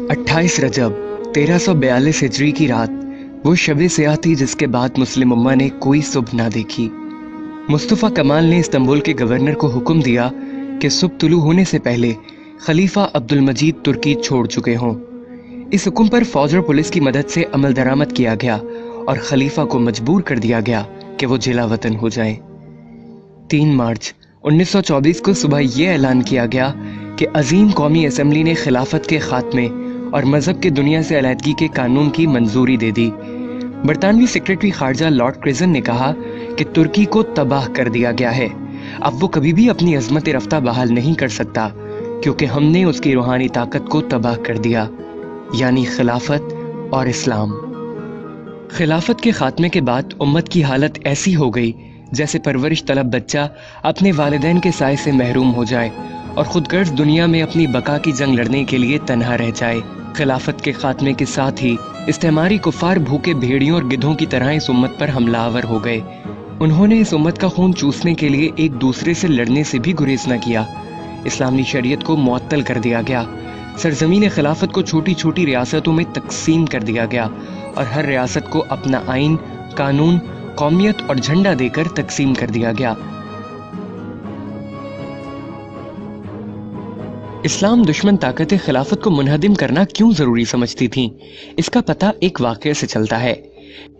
28 रजब 1342 हिजरी की रात वो शब सियाह थी जिसके बाद मुस्लिम उम्मा ने कोई सुबह ना देखी। मुस्तफ़ा कमाल ने इस्तांबुल के गवर्नर को हुक्म दिया कि सुबह तुलू होने से पहले खलीफा अब्दुल मजीद तुर्की छोड़ चुके हों। इस हुक्म पर फौज और पुलिस की मदद से अमल दरामद किया गया और खलीफा को मजबूर कर दिया गया कि वो जिला वतन हो जाएं। 3 मार्च 1924 को सुबह ये ऐलान किया गया कि अजीम कौमी असम्बली ने खिलाफत के खात्मे और मजहब के दुनिया से अलहदगी के कानून की मंजूरी दे दी। बरतानवी सेक्रेटरी खारजा लॉर्ड क्रिजन ने कहा कि तुर्की को तबाह कर दिया गया है, अब वो कभी भी अपनी अजमत रफ्ता बहाल नहीं कर सकता क्योंकि हमने उसकी रूहानी ताकत को तबाह कर दिया, यानी खिलाफत और इस्लाम। खिलाफत के खात्मे के बाद उम्मत की हालत ऐसी हो गई जैसे परवरिश तलब बच्चा अपने वालिदैन के साए से महरूम हो जाए और खुदगर्ज दुनिया में अपनी बका की जंग लड़ने के लिए तन्हा रह जाए। खिलाफत के खात्मे के साथ ही इस्तेमारी कुफार भूखे भेड़ियों और गिद्धों की तरह इस उम्मत पर हमलावर हो गए। उन्होंने इस उम्मत का खून चूसने के लिए एक दूसरे से लड़ने से भी गुरेज न किया। इस्लामी शरीयत को मुअत्तल कर दिया गया। सरजमीन खिलाफत को छोटी छोटी रियासतों में तकसीम कर दिया गया और हर रियासत को अपना आइन, कानून, कौमियत और झंडा देकर तकसीम कर दिया गया। इस्लाम दुश्मन ताकतें खिलाफत को मुनहदिम करना क्यों जरूरी समझती थीं? इसका पता एक वाक़ये से चलता है।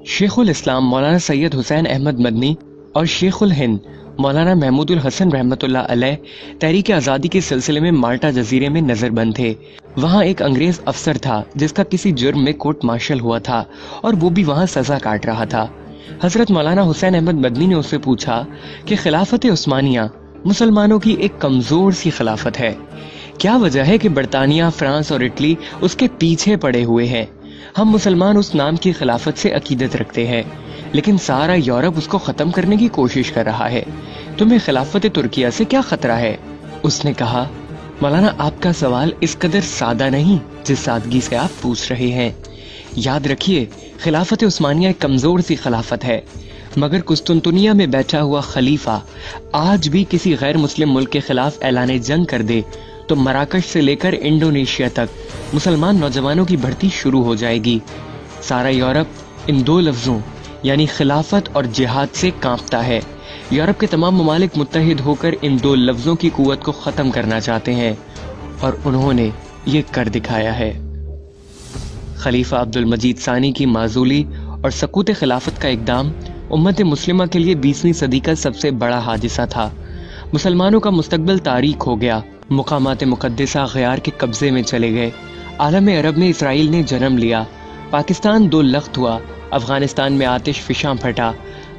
शेखुल इस्लाम मौलाना सैयद हुसैन अहमद मदनी और शेखुल हिंद मौलाना महमूदुल हसन रहमतुल्लाह अलैह तहरीक आज़ादी के सिलसिले में माल्टा जजीरे में नजरबंद थे। वहाँ एक अंग्रेज अफसर था जिसका किसी जुर्म में कोर्ट मार्शल हुआ था और वो भी वहाँ सजा काट रहा था। हजरत मौलाना हुसैन अहमद मदनी ने उससे पूछा कि खिलाफत उस्मानिया मुसलमानों की एक कमजोर सी खिलाफत है, क्या वजह है कि बरतानिया, फ्रांस और इटली उसके पीछे पड़े हुए हैं? हम मुसलमान उस नाम की खिलाफत से अकीदत रखते हैं, लेकिन सारा यूरोप उसको खत्म करने की कोशिश कर रहा है। तुम्हें खिलाफत तुर्किया से क्या खतरा है? उसने कहा, मौलाना आपका सवाल इस कदर सादा नहीं जिस सादगी से आप पूछ रहे हैं। याद रखिए, खिलाफत उस्मानिया एक कमजोर सी खिलाफत है, मगर कुस्तुनतुनिया में बैठा हुआ खलीफा आज भी किसी गैर मुस्लिम मुल्क के खिलाफ ऐलान जंग कर दे तो मराकश से लेकर इंडोनेशिया तक मुसलमान नौजवानों की भर्ती शुरू हो जाएगी। सारा यूरोप इन 2 लफ्जों यानी खिलाफत और जिहाद से कांपता है। यूरोप के तमाम ममालिक मुत्तहिद होकर इन 2 लफ्जों की कुव्वत को खत्म करना चाहते हैं और उन्होंने ये कर दिखाया है। खलीफा अब्दुल मजीद सानी की माजूली और सकूत खिलाफत का इक़दाम उम्मत मुस्लिमा के लिए 20वीं सदी का सबसे बड़ा हादिसा था। मुसलमानों का मुस्तकबिल तारीख हो गया। मुकामात मुक़द्दसा गयार के कब्जे में चले गए। आलम अरब में इसराइल ने जन्म लिया। पाकिस्तान 2 लख्त हुआ। अफगानिस्तान में आतिश फिशां फटा।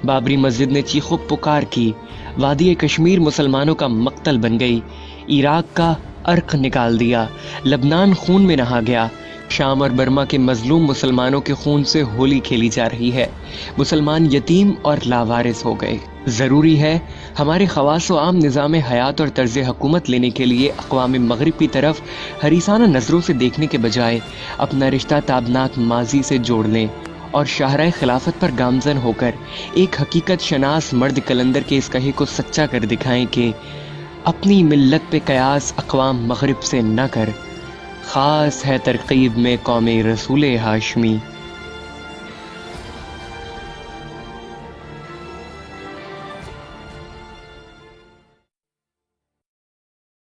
बाबरी मस्जिद ने चीखो पुकार की। वादी कश्मीर मुसलमानों का मक्तल बन गई। इराक का अर्क निकाल दिया। लबनान खून में नहा गया। शाम और बर्मा के मजलूम मुसलमानों के खून से होली खेली जा रही है। मुसलमान यतीम और लावारिस हो गए। ज़रूरी है हमारे खवास व आम निज़ाम हयात और तर्ज हुकूमत लेने के लिए अक़वाम मग़रिब की तरफ हरीसाना नज़रों से देखने के बजाय अपना रिश्ता ताबनाक माजी से जोड़ लें और शाहराए खिलाफत पर गामज़न होकर एक हकीकत शनास मर्द कलंदर के इस कहे को सच्चा कर दिखाएं कि अपनी मिल्लत पे कयास अक़वाम मग़रिब से न कर, ख़ास है तरकीब में कौमे रसूल हाशमी।